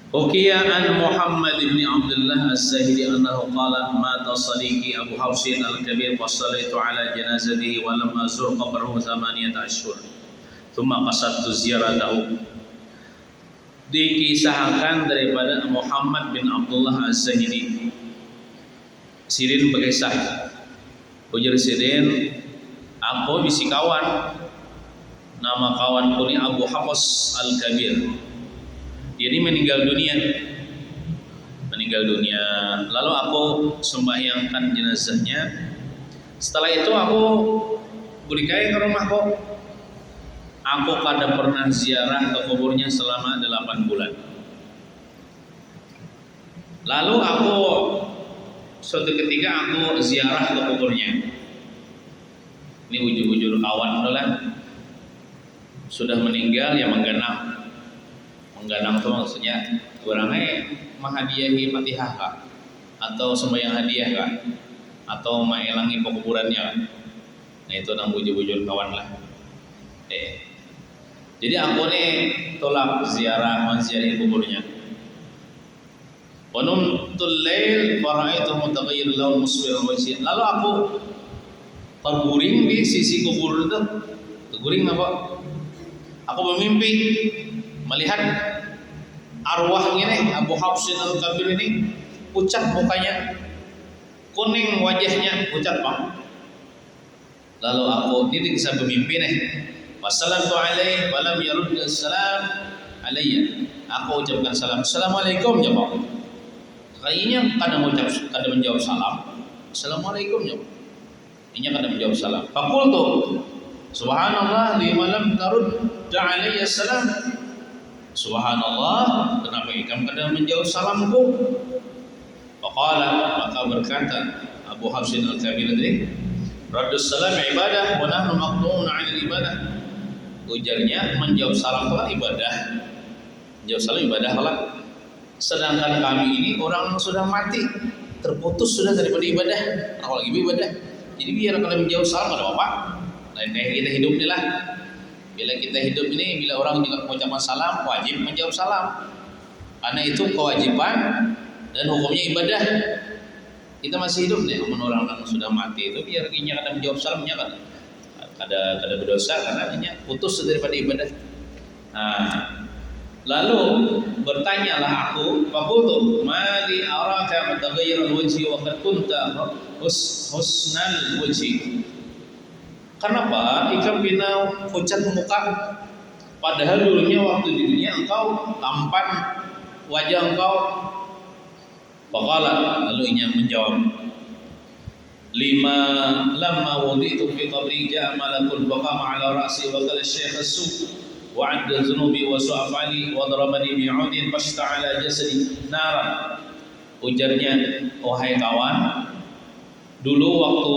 Ukiya an Muhammad bin Abdullah Az-Zahidi annahu qala mata sadiqi Abu Hafsin al-Kabir wa sallaitu ala janazatihi wa lam azur qabrahu thamaniyata ashhur thumma qasadtu ziyaratahu. Dikisahkan daripada Muhammad bin Abdullah Az-Zahidi. Sirin berkisah, ujar Sirin, aku bisi kawan, nama kawanku ni Abu Hafs al-Kabir. Dia ini meninggal dunia. Lalu aku sembahyangkan jenazahnya. Setelah itu aku berikai ke rumahku. Aku kada pernah ziarah ke kuburnya selama 8 bulan. Lalu aku suatu ketika aku ziarah ke kuburnya. Ini ujur-ujur kawan dolan. Sudah meninggal ya mengganang itu maksudnya kurangnya menghadiahi Fatihah kah? Atau sembahyang hadiah kah? Atau mengelangi pekuburannya kah? Nah itu nang bujur-bujur kawan lah. Jadi aku nih tolak menziarahi kuburnya. Wanumtul lail faraitu mutaghayyir laun musfir wajhi. Lalu aku terguring di sisi kubur itu. Terguring apa? Aku bermimpi melihat arwahnya nih Abu Hafsin al-Kabir ini pucat mukanya, kuning wajahnya, pucat bang. Lalu aku ini kisah bermimpi nih. Wassalamtu alaihi walam yarud salam alayya. Aku ucapkan salam, assalamualaikum ya bang. Kayaknya kadang menjawab salam, assalamualaikum ya bang. Ini kadang menjawab salam. Faqultu subhanallah lima lam tarud alayya salam. Subhanallah, kenapa kamu kadang menjawab salamku? Faqala, maka berkata Abu Hafsin al-Kabir tadi, raddus salam ibadah wa nahnu maqtu'un 'anil ibadah. Ujarnya menjawab salam itu ibadah. Menjawab salam ibadah lah. Sedangkan kami ini orang yang sudah mati, terputus sudah daripada ibadah. Kalau lagi ibadah. Jadi biar kalau menjawab salam ada apa? Lain kayak kita hidup ni lah. Bila kita hidup ini, bila orang juga mengucapkan salam, wajib menjawab salam. Karena itu kewajiban dan hukumnya ibadah. Kita masih hidup nih, orang yang sudah mati itu biar kinya kada menjawab salamnya kan. Kada berdosa karena hanya putus daripada ibadah. Nah, lalu bertanyalah aku, faqultu mali araka mutaghayyir al-wajhi wa qad kunta husnal wajhi. Kenapa ikam bina pucat muka? Padahal dulunya waktu di dunia engkau tampan wajah engkau. Faqala, lalu ia menjawab, lamma wuditu fi qabri ja'a malakul baqama ala ra'si wa qala syekh as-su wa 'adda dhunubi wa su'afali wa darabani bi'udin fashta'ala jasadi nara. Ujarnya, wahai kawan, dulu waktu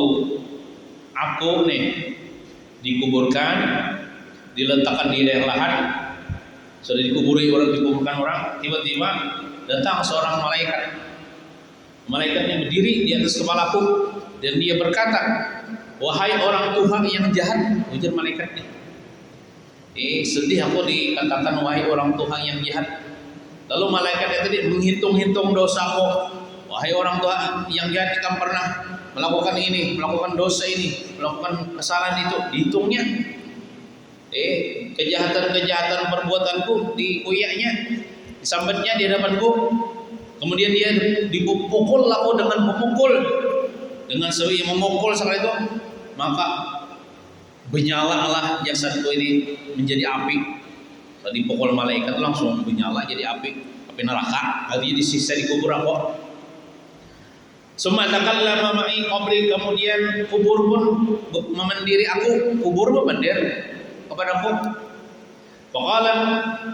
aku nih dikuburkan, diletakkan di daerah lahan, sudah dikuburkan orang, tiba-tiba datang seorang malaikat. Malaikatnya berdiri di atas kepalaku dan dia berkata, wahai orang Tuhan yang jahat, ujar malaikatnya. Sedih aku dikatakan wahai orang Tuhan yang jahat. Lalu malaikatnya tadi menghitung-hitung dosaku. Wahai orang Tuhan yang jahat, kamu pernah melakukan ini, melakukan dosa ini, melakukan kesalahan itu, dihitungnya. Kejahatan perbuatanku dikuyaknya, disambatnya di hadapanku. Kemudian dia dipukul aku dengan pemukul, dengan sewi memukul sekali itu, maka benyalalah jasadku ini menjadi api. Tadi pukul malaikat langsung menyala jadi api neraka. Artinya disiksa di kubur aku. Summa takallama ma'i qabri, kemudian kubur pun memendiri aku, kubur memendir kepadaku. Faqala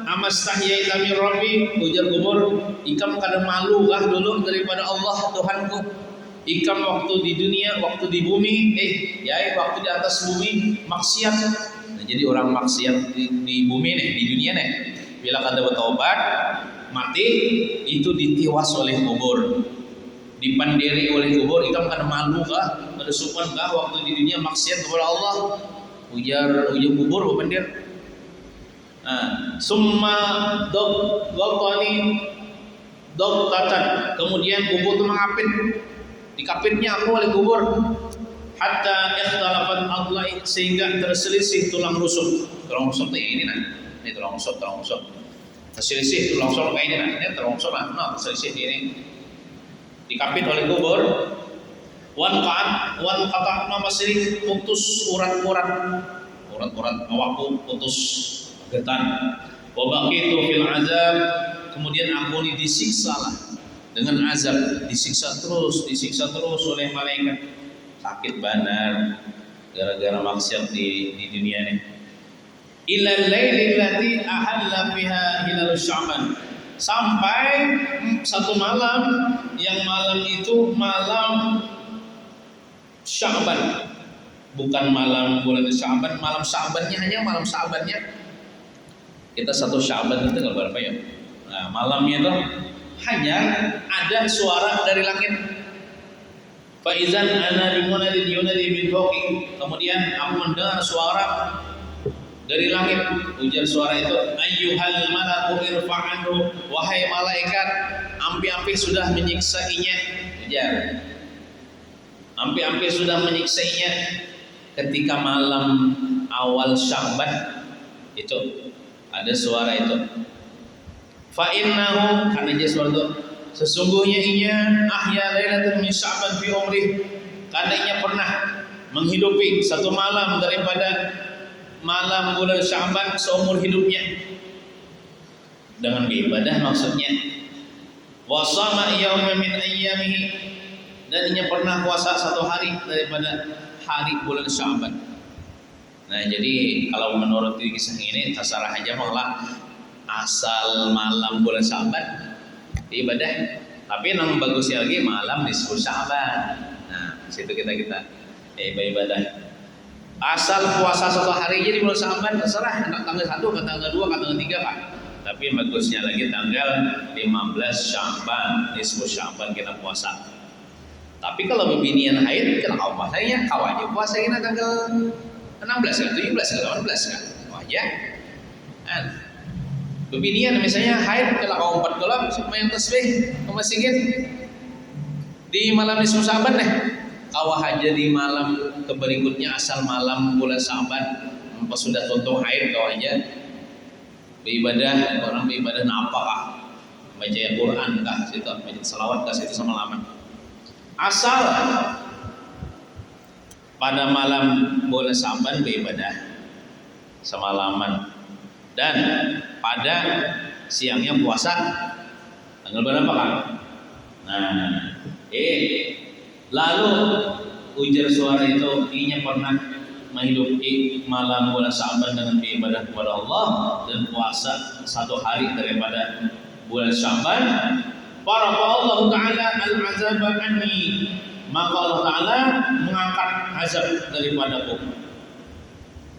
amastahyaita min rabbi, ujar kubur, ikam kada malu kah dulu daripada Allah Tuhanku? Ikam waktu di dunia, waktu di bumi, waktu di atas bumi maksiat. Nah, jadi orang maksiat di bumi nih, di dunia nih, bila kada bertobat, mati itu ditiwas oleh kubur. Dipandiri oleh kubur, ikam kada malu kah, kada sopan kah waktu di dunia maksiat kepada Allah? Ujar kubur memendir. Summa dhaghani Doktatan, kemudian kubur itu mengapit, dikapitnya aku oleh kubur, hatta ikhtalafat adla'i, sehingga terselisih tulang rusuk. Tulang rusuk itu ini tulang rusuk, terselisih tulang rusuk kayak ini tulang rusuk terselisih ini, dikapit oleh kubur. Wan kata nama sirih, putus urat-urat awakku putus getan. Wabaqitu fil azab, kemudian aku ini disiksa lah dengan azab, disiksa terus oleh malaikat, sakit benar gara-gara maksiat di dunia ini. Ila lailil lati ahalla fiha hilal Sya'ban, sampai satu malam yang malam itu malam Sya'ban, bukan malam bulan Sya'ban, malam Sya'bannya hanya malam Sya'bannya. Kita satu Sya'ban itu tanggal berapa ya? Nah, malamnya itu hanya ada suara dari langit. Faizan ana bimunadin yunadi min fawqi, kemudian aku mendengar suara dari langit. Ujar suara itu, ayyuhal malaku irfa'anhu, wahai malaikat, ampi-ampi sudah menyiksainya. Ujar, ampi-ampi sudah menyiksainya ketika malam awal Sya'ban itu. Ada suara itu. Fa innahu, karena dia suara itu, sesungguhnya inya ahya lailatan min Sya'ban fi umri, karena inya pernah menghidupi satu malam daripada malam bulan Sya'ban seumur hidupnya dengan beribadah maksudnya. Wa shama yawman min ayyamihi, dan inya pernah puasa satu hari daripada hari bulan Sya'ban. Nah, jadi kalau menurut kisah ini terserah aja malah asal malam bulan Sya'ban ibadah, tapi yang bagusnya lagi malam nisfu Sya'ban. Nah, situ kita ibadah. Asal puasa satu hari jadi bulan Sya'ban terserah, tanggal 1 ke tanggal 2 ke tanggal 3 Pak. Tapi bagusnya lagi tanggal 15 Sya'ban, nisfu Sya'ban kita puasa. Tapi kalau bebinian haid kenapa puasanya? Kau aja puasanya tanggal 16 kan, 17 kan, 18 kan, wajah kan. Bebinian misalnya haid kalau kau 4 kolam main tasbih kemasingin di malam nisfu Sya'ban deh. Kau aja di malam keberikutnya asal malam bulan Sya'ban pas sudah tonton haid kau aja beribadah. Orang beribadah apakah? Baca Quran kah situ, baca salawat kah situ sama lama. Asal pada malam bulan Sya'ban beribadah semalaman, dan pada siangnya puasa tanggal berapa kan? Nah, lalu ujar suara itu, inya pernah menghidupi malam bulan Sya'ban dengan beribadah kepada Allah dan puasa satu hari daripada bulan Sya'ban. Para Allah Ta'ala al-azab anni, maka Allah Ta'ala mengangkat azab daripadaku.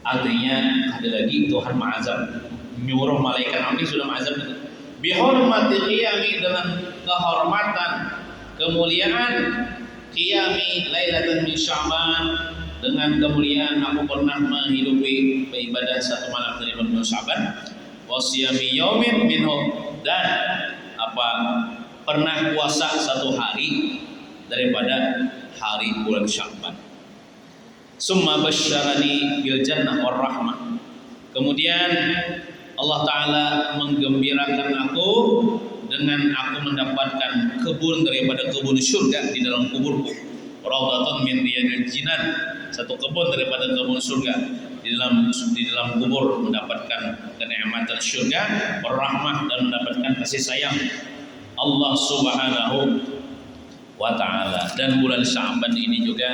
Artinya ada lagi Tuhan mengazab, nyuruh malaikat api sudah mengazab itu. Bihormati qiyami, dengan kehormatan kemuliaan qiyami lailatan min Sya'ban, dengan kemuliaan aku pernah menghidupi beribadah satu malam dari bulan Sya'ban. Wasiyami yaumin minhu, dan pernah puasa satu hari daripada hari bulan Sya'ban. Summa basyarani bil jannah war rahmah, kemudian Allah Ta'ala menggembirakan aku dengan aku mendapatkan kebun daripada kebun surga di dalam kuburku. Raudhatun min riyadil jinan, satu kebun daripada kebun surga di dalam kubur, mendapatkan kenikmatan surga, warahmah, dan mendapatkan kasih sayang Allah Subhanahu wa Ta'ala. Dan bulan Sya'ban ini juga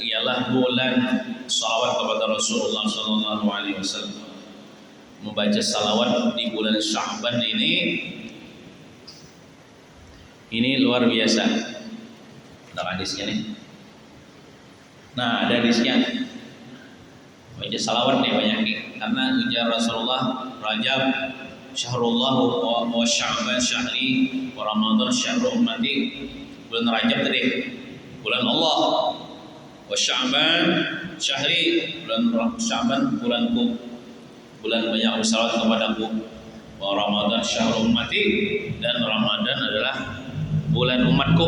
ialah bulan salawat kepada Rasulullah sallallahu alaihi wasallam. Membaca salawat di bulan Sya'ban ini luar biasa. Ada hadisnya nih. Nah, ada hadisnya. Baca salawat nih banyak nih. Karena ujar Rasulullah, Rajab syahrullah wa Sya'ban syahri wa Ramadan syahru ummati. Bulan Rajab tadi bulan Allah, wa Sya'ban syahri, bulan Sya'ban bulanku, bulan banyak salawat kepadaku, wa Ramadan syahrul ummati, dan Ramadan adalah bulan umatku.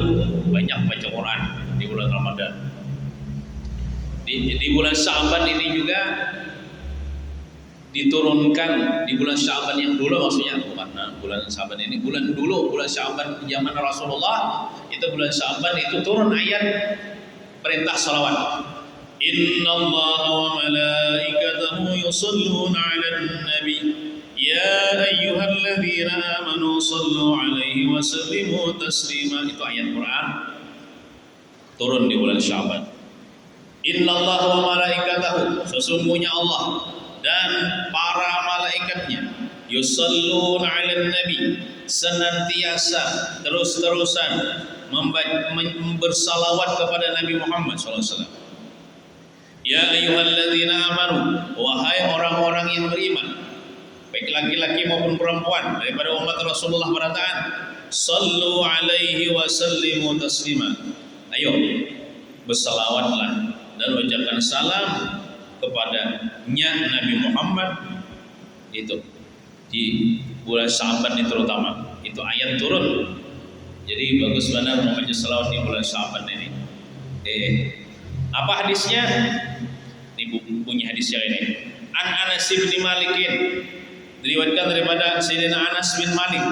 Banyak baca Quran di bulan Ramadan. Di bulan Sya'ban ini juga diturunkan, di bulan Sya'ban yang dulu, maksudnya bukan bulan Sya'ban ini, bulan dulu, bulan Sya'ban zaman Rasulullah, itu bulan Sya'ban itu turun ayat perintah salawat. Innallaha wa malaikatahu yusalluna 'alan nabi ya ayyuhalladzina amanu sallu 'alaihi wa sallimu taslima. Itu ayat Quran turun di bulan Sya'ban. Innallaha wa malaikatahu, sesungguhnya Allah dan para malaikatnya, yusalluna 'alan nabi, senantiasa terus-terusan bersalawat kepada Nabi Muhammad SAW. Ya ayyuhalladzina amanu, wahai orang-orang yang beriman, baik laki-laki maupun perempuan daripada umat Rasulullah berataan, sallu alaihi wa sallimu taslima. Ayo bersalawatlah dan ucapkan salam kepadanya Nabi Muhammad. Itu di bulan Sya'ban itu terutama, itu ayat turun. Jadi bagus benar membaca salawat di bulan Sya'ban ini. Apa hadisnya? Ini punya hadisnya ini. An Anas bin Malikin, diriwayatkan daripada Sayyidina Anas bin Malik,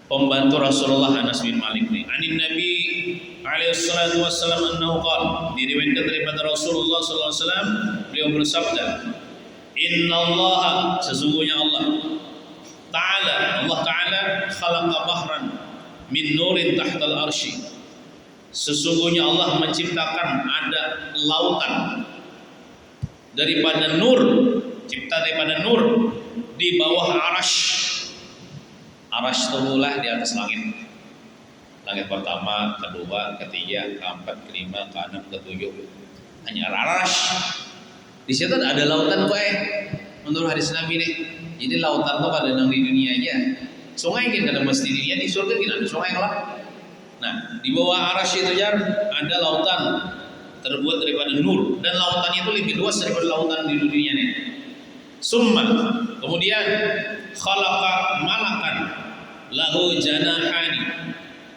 pembantu Rasulullah Anas bin Malik ini. Anin Nabi alaihi salatu wassalam annahu qala, diriwayatkan daripada Rasulullah sallallahu alaihi wasallam, beliau bersabda, innallaha, sesungguhnya Allah Ta'ala khalaqa bahran min nurin tahtal arsy. Sesungguhnya Allah menciptakan ada lautan daripada nur, cipta daripada nur di bawah arasy. Arasy itulah di atas langit. Langit pertama, kedua, ketiga, keempat, kelima, keenam, ketujuh. Hanya arasy. Di situ ada lautan kok menurut hadis Nabi nih. Jadi lautan tuh pada di dunia aja. Sungai kan kada mesti di dunia, di surga kan ada sungai lah. Nah, di bawah arasy itu jar ada lautan terbuat daripada nur, dan lautan itu lebih luas daripada lautan di dunia nih. Summa, kemudian khalaqa malakan lahu janahani.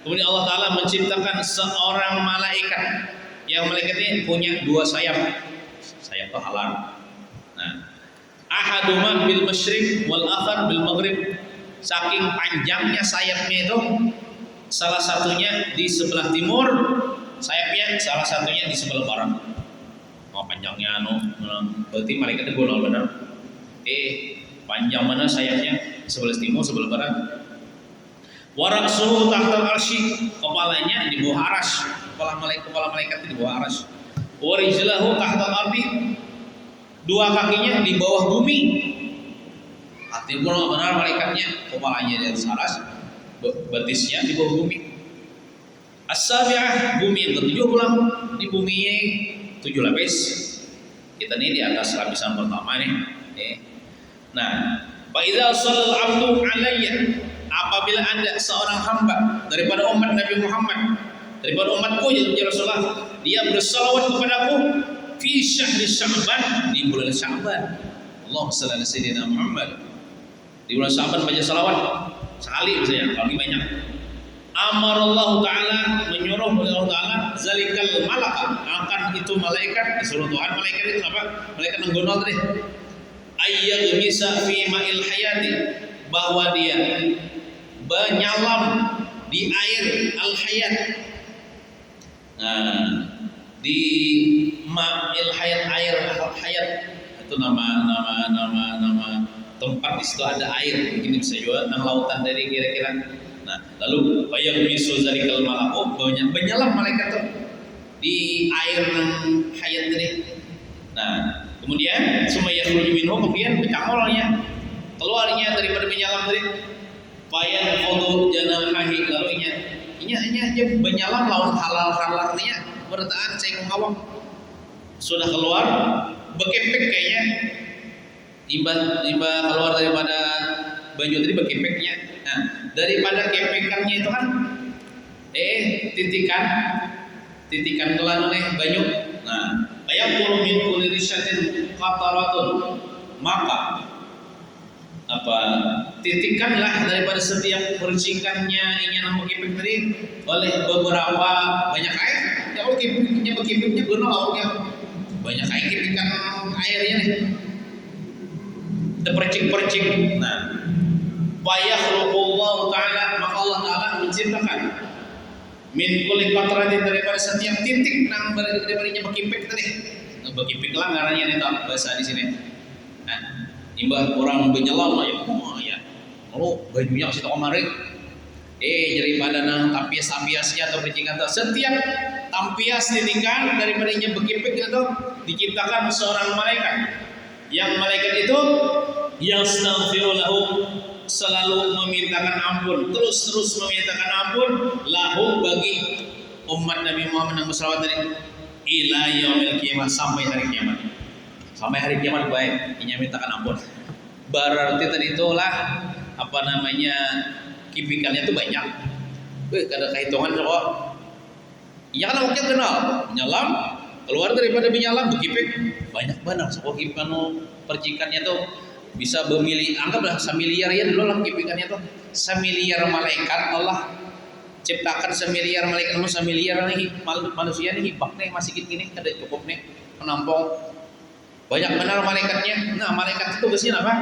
Kemudian Allah Ta'ala menciptakan seorang malaikat, yang malaikat ini punya dua sayap. Sayap itu halar. Nah, ahaduma bil masyriq wal akhar bil maghrib. Saking panjangnya sayapnya itu, salah satunya di sebelah timur sayapnya, salah satunya di sebelah barat. Oh, panjangnya berarti malaikat itu benar benar. Panjang mana sayapnya? Sebelah timur, sebelah barat. Waraksuhu tahtal arsy, kepalanya di bawah arasy. Kepala malaikat itu di bawah arasy. Warijlahu tahtal ardi, dua kakinya di bawah bumi. Artinya benar malaikatnya kepalanya di atas arasy, betisnya di bawah bumi. As-sabi'ah, bumi yang ketujuh pulang, di bumi 7 lapis. Kita ini di atas lapisan pertama nih. Nah, fa idza shallal 'abdu 'alayya, apabila ada seorang hamba daripada umat Nabi Muhammad, daripada umatku ya Rasulullah, dia bersalawat kepadaku fi syahri Sya'ban, di bulan Sya'ban. Allahumma shalli ala sayyidina Muhammad. Di bulan Sya'ban baca salawat sekali misalnya, kalau banyak. Amarallahu Ta'ala, menyuruh oleh Allah Ta'ala, zalikal malaka, akan itu malaikat, disuruh Tuhan malaikat itu apa? Malaikat nenggonol tadi. Ayyag bisa fi ma'il hayati, bahwa dia menyalam di air al-hayat. Nah, di ma'il hayat, air al-hayat itu nama tempat di situ ada air, mungkin bisa juga tentang lautan dari kira-kira. Nah, lalu bayang misu zalikal malaku, menyelam malaikat tuh di air hayat ini. Nah, kemudian sumaya khruju minhu, kemudian bercangolnya keluarnya daripada menyelam tadi. Bayan foto janahahi, lalu inya menyelam lawan halal artinya bertahan ceng awak sudah keluar bekepek kayaknya tiba keluar daripada baju tadi bekepeknya. Nah, daripada kepekannya itu kan titikan kelan banyu. Nah, ayam min kulli risyatin qataratun, maka apa titikkanlah daripada setiap percikannya ingin mengkipik tadi oleh beberapa banyak air. Ya kalau kipiknya benar ya banyak air kipikan airnya nih. Terpercik-percik. Nah, wa yakhluqullahu ta'ala, maka Allah Ta'ala menciptakan min kulli qatratin, daripada setiap titik nang daripadanya berkipik tadi. Berkipik lah ngarannya itu bahasa di sini. Nah, imbah orang menyelam ya, oh ya. Lalu bajunya kasih toko mari. Daripada nang tampias-tampiasnya atau percikan itu, setiap tampias titikan daripadanya berkipik itu diciptakan seorang malaikat. Yang malaikat itu yang yastaghfiru lahu, selalu memintakan ampun, terus memintakan ampun lahu bagi umat Nabi Muhammad yang bersalawat dari ila yaumil qiyamah, sampai hari kiamat. Sampai hari kiamat baik ini mintakan ampun. Berarti tadi itulah apa namanya kipikannya itu banyak. Kada kehitungan kok. Ya kan mungkin kenal menyelam, keluar daripada menyelam berkipik banyak benar. So kipikan percikannya tuh bisa bermili, anggaplah samiliar ya dulu lah kipikannya tuh. Samiliar malaikat Allah ciptakan, samiliar malaikat, samiliar nih manusia nih hibaknya masih gini kada cukup nih menampung banyak benar malaikatnya. Nah malaikat itu biasanya apa?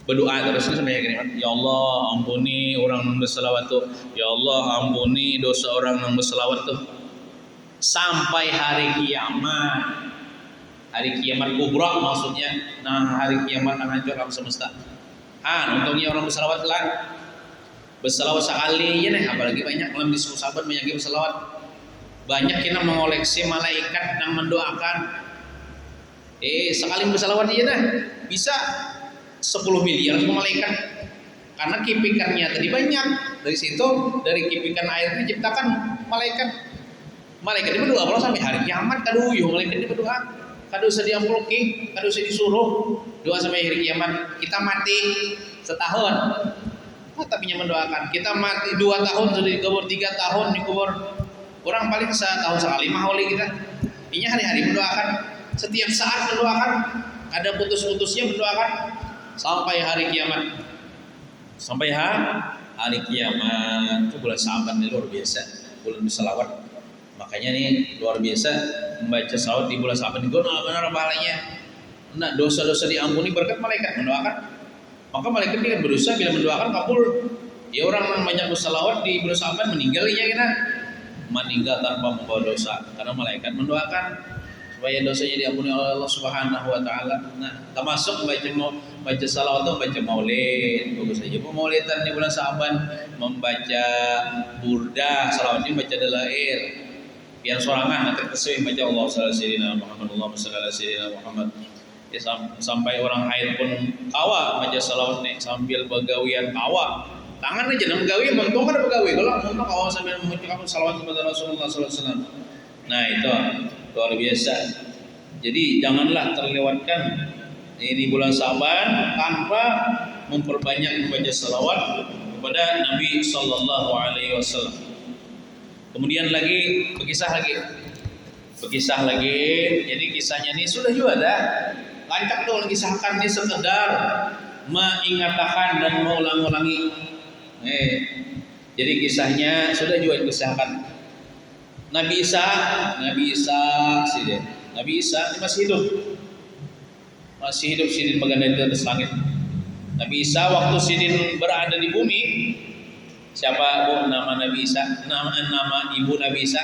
Berdoa terus sampai kalimat ya Allah ampuni orang yang berselawat tuh, ya Allah ampuni dosa orang yang berselawat tuh, sampai hari kiamat. Hari kiamat kubra maksudnya. Nah hari kiamat akan hancur alam semesta. Untungnya orang berselawat lah, berselawat sekali ya nih, apalagi banyak dalam diskusi sahabat banyak yang berselawat. Banyak kita mengoleksi malaikat yang mendoakan. Sekali berselawat aja dah bisa 10 miliar malaikat, karena kipikannya tadi banyak. Dari situ, dari kipikan air itu diciptakan malaikat. Malaikat itu berdoa kalau sampai hari kiamat kaduyuh malaikat itu berdoa. Kadu usah diampulki, kadu usah disuruh doa sampai hari kiamat. Kita mati setahun, tapi mendoakan. Kita mati 2 tahun sudah dikubur, 3 tahun dikubur. Orang paling setahun sekali maholi kita. Ini hari-hari mendoakan, setiap saat mendoakan, ada putus-putusnya mendoakan sampai hari kiamat. Sampai hari kiamat. Itu bulan Sa'ban ini luar biasa, bulan berselawat. Makanya nih luar biasa membaca salawat di bulan Sa'ban itu benar pahalanya. Nah dosa-dosa diampuni berkat malaikat mendoakan. Maka malaikat ini kan berusaha bila mendoakan kabul. Ya orang yang banyak bersalawat di bulan Sa'ban meninggal ya kita meninggal tanpa membawa dosa, karena malaikat mendoakan supaya dosanya diampuni oleh Allah Subhanahu wa taala. Nah, termasuk baca salawat atau baca maulid. Bagus saja maulidan di bulan Sa'ban, membaca burdah, salawat ini baca dalail. Yang sorangan nanti kesih baca Allah sallallahu alaihi Muhammad, Allah sallallahu alaihi Muhammad. Ya, sampai orang haid pun kawa baca salawat nih sambil begawian kawa. Tangan aja nam gawi, mentok ada begawi. Kalau mentok kawa sambil mengucapkan salawat kepada Rasulullah sallallahu alaihi wasallam. Nah, itu luar biasa. Jadi janganlah terlewatkan ini bulan Sa'ban tanpa memperbanyak membaca salawat kepada Nabi sallallahu alaihi wasallam. Kemudian lagi berkisah lagi. Jadi kisahnya ini sudah juga ada. Lancak dong kisahkan ini sekedar mengingatkan dan mengulang-ulangi. Jadi kisahnya sudah juga dikisahkan. Nabi Isa ini masih hidup sidin berganda di atas langit. Nabi Isa waktu sidin berada di bumi, siapa bu nama Nabi Isa? Nama ibu Nabi Isa?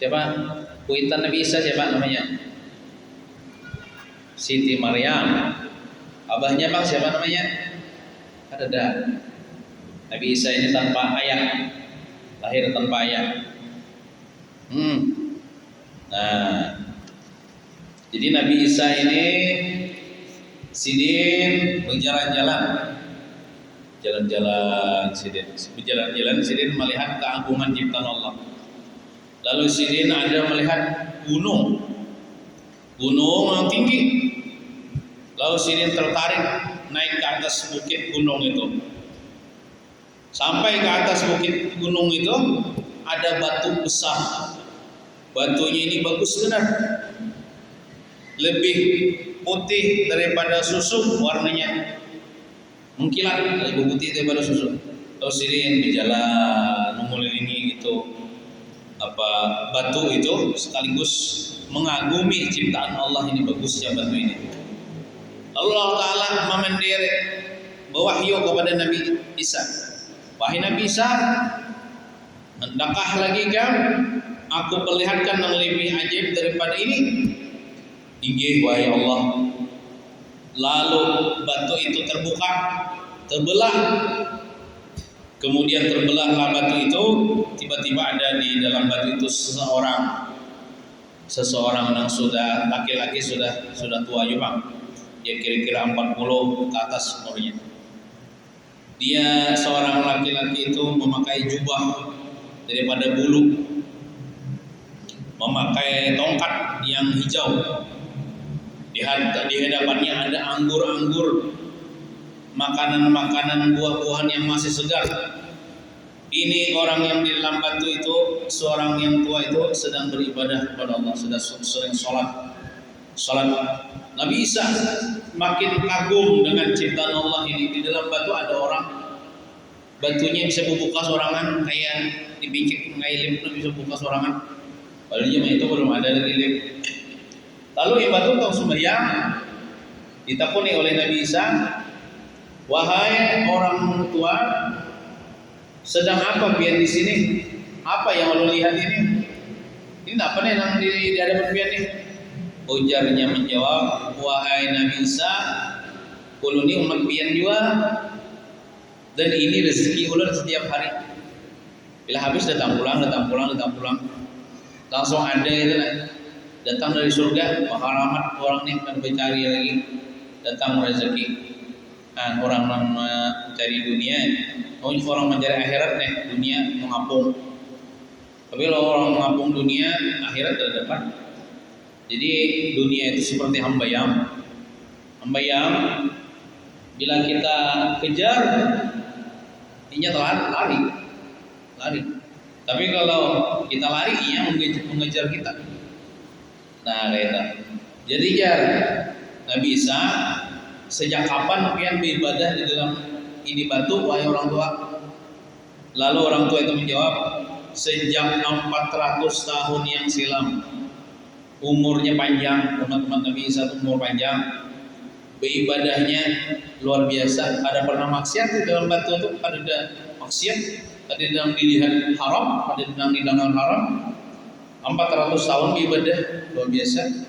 Siapa? Kuitan Nabi Isa siapa namanya? Siti Maryam. Abahnya bang siapa namanya? Ada. Nabi Isa ini tanpa ayah, lahir tanpa ayah. Nah, jadi Nabi Isa ini sidin berjalan-jalan sidin melihat keagungan ciptaan Allah. Lalu sidin ada melihat gunung yang tinggi. Lalu sidin tertarik naik ke atas bukit gunung itu. Sampai ke atas bukit gunung itu ada batu besar. Batunya ini bagus benar. Lebih putih daripada susu warnanya, mengkilat lebih putih daripada susu. Terus ini berjalan mengelilingi itu batu itu, sekaligus mengagumi ciptaan Allah, ini bagusnya batu ini. Lalu Allah Ta'ala memenderek berwahyu kepada Nabi Isa. Wahai Nabi Isa, hendakkah lagi aku perlihatkan yang lebih ajaib daripada ini? Inggih wahai Allah. Lalu batu itu terbuka, terbelah. Kemudian terbelahlah batu itu. Tiba-tiba ada di dalam batu itu seseorang yang sudah laki-laki, sudah tua juga. Dia kira-kira 40 ke atas umurnya. Dia seorang laki-laki itu memakai jubah daripada bulu, memakai tongkat yang hijau. Di hadapannya ada anggur-anggur, makanan-makanan, buah-buahan yang masih segar. Ini orang yang di dalam batu itu, seorang yang tua itu sedang beribadah kepada Allah, sedang sering sholat. Nabi Isa makin kagum dengan ciptaan Allah ini. Di dalam batu ada orang, batunya bisa membuka sorangan, kayak dipicik ngailip bisa buka sorangan. Padahal zaman itu belum ada lilip. Lalu yang batu tong sembahyang ditakuni oleh Nabi Isa, wahai orang tua, sedang apa pian di sini? Apa yang lo lihat ini? Ini apa nih yang di hadapan pian nih? Ujarnya menjawab, wahai Nabi Isa, ulun ini umat pian juga, dan ini rezeki ulun setiap hari. Bila habis datang pulang. Langsung ada itu datang dari surga, mahalamat orang nih kan mencari lagi, datang rezeki. Orang mencari dunia, orang mencari akhirat nih, dunia mengapung. Tapi kalau orang mengapung dunia, akhirat tidak dapat. Jadi dunia itu seperti hambayam. Bila kita kejar, ingat lari. Tapi kalau kita lari, ia mengejar kita. Nah, kayak jadi Nabi Isa, sejak kapan pian beribadah di dalam ini batu, wahai orang tua? Lalu orang tua itu menjawab, sejak 400 tahun yang silam. Umurnya panjang, umat Nabi Isa umur panjang. Beribadahnya luar biasa. Ada pernah maksiat di dalam batu itu? Ada maksiat? Ada yang dilihat haram, ada yang didengar haram. 400 tahun beribadah luar biasa.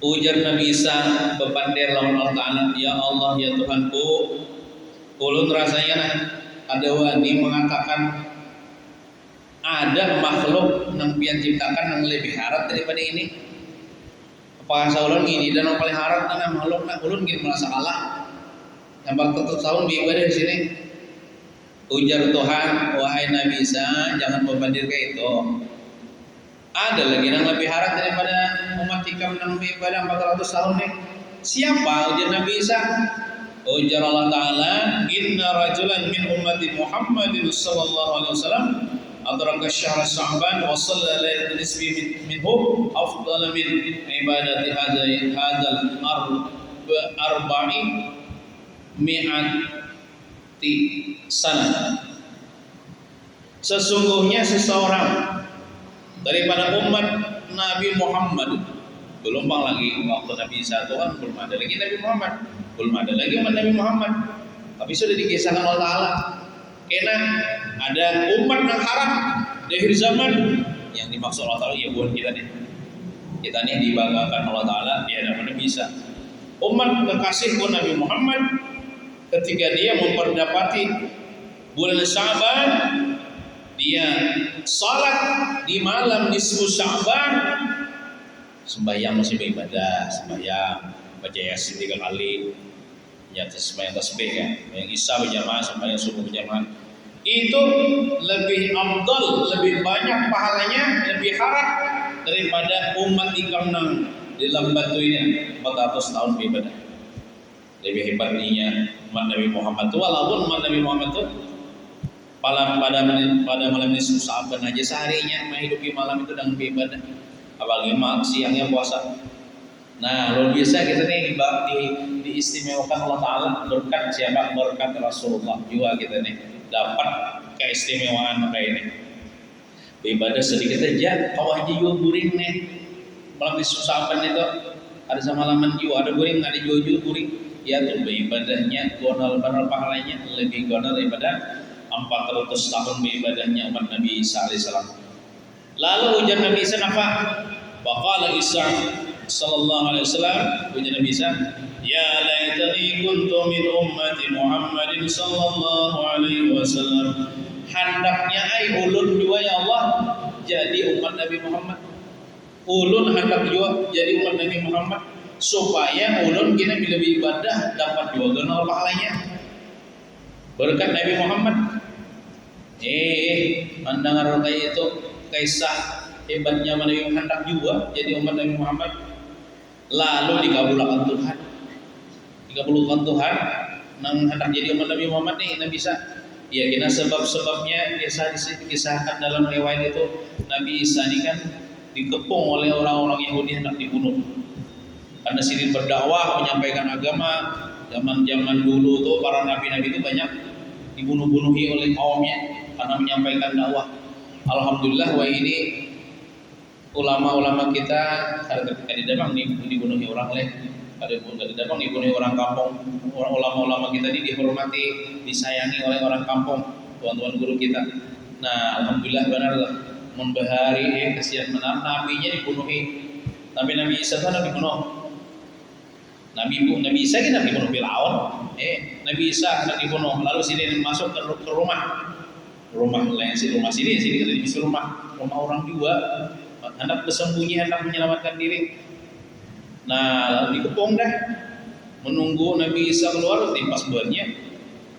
Ujar Nabi Isa bepandir lawan Allah Ta'ala, ya Allah ya Tuhanku, ulun rasanya ada wani mengatakan ada makhluk yang pian ciptakan yang lebih harap daripada ini. Apakah ulun ini dan yang paling harap dengan makhluk ulun gini merasa kalah. 400 tahun beribadah di sini. Ujar Tuhan, wahai Nabi Isa, jangan membandir ke itu. Ada lagi yang lebih harap daripada umat ikam yang beribadah 400 tahun nih. Siapa? Ujar Nabi Isa. Ujar Allah Ta'ala, inna rajulan min ummati Muhammadin sallallahu alaihi wasallam adraka syahra Sya'ban wa shalla lailatal nisfi minhu afdal min ibadati hadzal arba'i mi'ati sana. Sesungguhnya seseorang daripada umat Nabi Muhammad, belum lagi waktu Nabi Isa itu kan belum ada lagi Nabi Muhammad, belum ada lagi umat Nabi Muhammad, tapi sudah dikisahkan Allah Ta'ala kena ada umat yang harap di akhir zaman. Yang dimaksud Allah Ta'ala ya bukan kita nih dibanggakan Allah Ta'ala di hadapan Nabi Isa. Umat kekasihku Nabi Muhammad ketika dia memperdapati bulan Sya'ban, dia salat di malam nisfu Sya'ban, sembahyang masih beribadah, sembahyang baca Yasin 3 kali, nyata sembahyang tasbih kan, yang Isya berjamaah, sembahyang subuh berjamaah. Itu lebih afdal, lebih banyak pahalanya, lebih harap daripada umat ikam nang dalam batu ini 400 tahun beribadah. Lebih hebatnya umat Nabi Muhammad itu, walaupun umat Nabi Muhammad itu pada malam ini Sya'ban aja seharinya menghidupi malam itu dengan beribadah, apalagi siangnya puasa. Nah, luar biasa kita nih diistimewakan Allah Ta'ala berkat siapa? Berkat Rasulullah juga kita nih dapat keistimewaan kayak ini. Ibadah sedikit aja, kau aja juga guring nih. Malam disusapan itu ada sama laman juga ada guring, ada juga guring. Ya tuh ibadahnya gonal benar pahalanya lebih gonal daripada 400 tahun ibadahnya umat Nabi Isa alaihissalam. Lalu ujar Nabi Isa apa? Faqala Isa sallallahu alaihi wasallam, ujar Nabi Isa, ya laitani kuntu min ummati Muhammadin sallallahu alaihi wasallam. Hendaknya ulun juga ya Allah jadi umat Nabi Muhammad. Ulun hendak juga jadi umat Nabi Muhammad supaya ulun kini bila ibadah dapat juga ganal pahalanya berkat Nabi Muhammad. Pandangan kayak itu kisah hebatnya Nabi hendak juga jadi umat Nabi Muhammad. Lalu dikabulkan Tuhan nang hendak jadi umat Nabi Muhammad nih Nabi Isa. Ya kena sebab-sebabnya kisahkan dalam riwayat itu Nabi Isa ini kan dikepung oleh orang-orang Yahudi hendak dibunuh. Karena sini berdakwah menyampaikan agama, zaman-zaman dulu tuh para nabi-nabi itu banyak dibunuh-bunuhi oleh kaumnya karena menyampaikan dakwah. Alhamdulillah wah ini ulama-ulama kita ketika di Depok dibunuhi orang leh, ada di Depok dibunuhi orang kampung. Orang ulama-ulama kita ini dihormati, disayangi oleh orang kampung, tuan-tuan guru kita. Nah, alhamdulillah benar lah. Membahari kesian benar nabinya dibunuhi. Tapi Nabi Isa kan dibunuh. Nabi Isa kan dibunuh Firaun. Nabi Isa dibunuh. Lalu sini masuk ke rumah lain rumah sini kita di rumah orang juga. Hendak bersembunyi, hendak menyelamatkan diri. Nah, lalu dikepung dah. Menunggu Nabi Isa keluar timpas buatnya.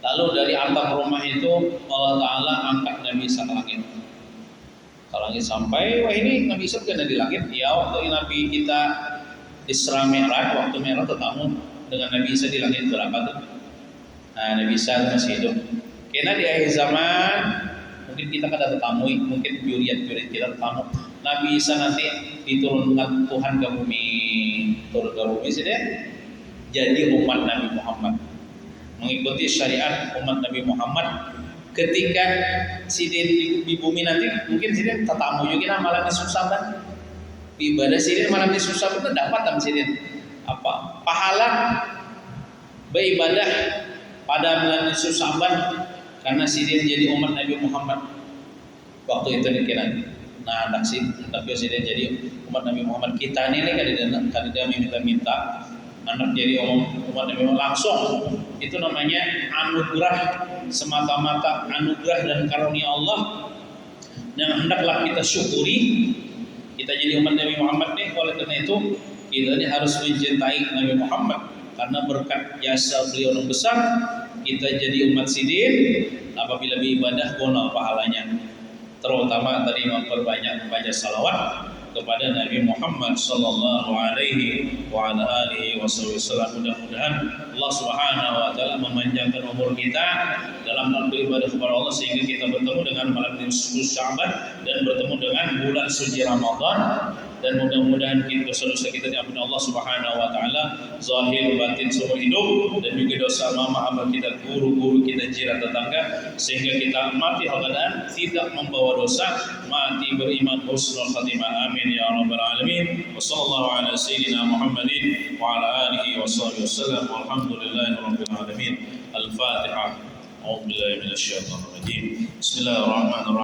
Lalu dari atap rumah itu Allah Ta'ala angkat Nabi Isa ke langit. Ke langit sampai wah ini Nabi Isa kena di langit. Ya waktu Nabi kita Isra Mi'raj, waktu Mi'raj ketemu dengan Nabi Isa di langit berapa tuh? Nah, Nabi Isa masih hidup. Karena di akhir zaman mungkin kita kada tetamui, mungkin juriat-juriat kita tetamu. Nabi Isa nanti diturunkan Tuhan ke bumi, turun ke bumi sih deh. Jadi umat Nabi Muhammad mengikuti syariat umat Nabi Muhammad. Ketika sidin di bumi nanti mungkin sidin tetamu juga malam disusahkan ibadah sidin malam disusahkan itu dapat tam sidin apa pahala beribadah pada bulan Sya'ban karena sidin jadi umat Nabi Muhammad waktu itu dikira. Nah, tapi sidin jadi umat Nabi Muhammad kita ini kadang minta anak jadi umat Nabi Muhammad langsung. Itu namanya anugerah, semata-mata anugerah dan karunia Allah yang hendaklah kita syukuri. Kita jadi umat Nabi Muhammad nih, oleh karena itu kita ini harus mencintai Nabi Muhammad karena berkat jasa beliau yang besar kita jadi umat sidin. Apabila beribadah gonal pahalanya, terutama tadi memperbanyak membaca salawat kepada Nabi Muhammad sallallahu alaihi wa ala alihi wasallam. Mudah-mudahan Allah Subhanahu wa taala memanjangkan umur kita dalam beribadah kepada Allah sehingga kita bertemu dengan malam Sya'ban dan bertemu dengan bulan suci Ramadan, dan mudah-mudahan dosa-dosa kita diampuni Allah Subhanahu wa taala zahir batin seumur hidup, dan juga dosa mama abah kita, guru-guru kita, jiran tetangga, sehingga kita mati keadaan tidak membawa dosa, mati beriman husnul khatimah. Amin ya rabbal alamin. Wassallallahu ala sayyidina Muhammadin wa ala alihi washabihi wasallam walhamdulillahi rabbil alamin. Al-Fatihah. A'udzu billahi minasyaitonir rajim. Bismillahirrahmanirrahim.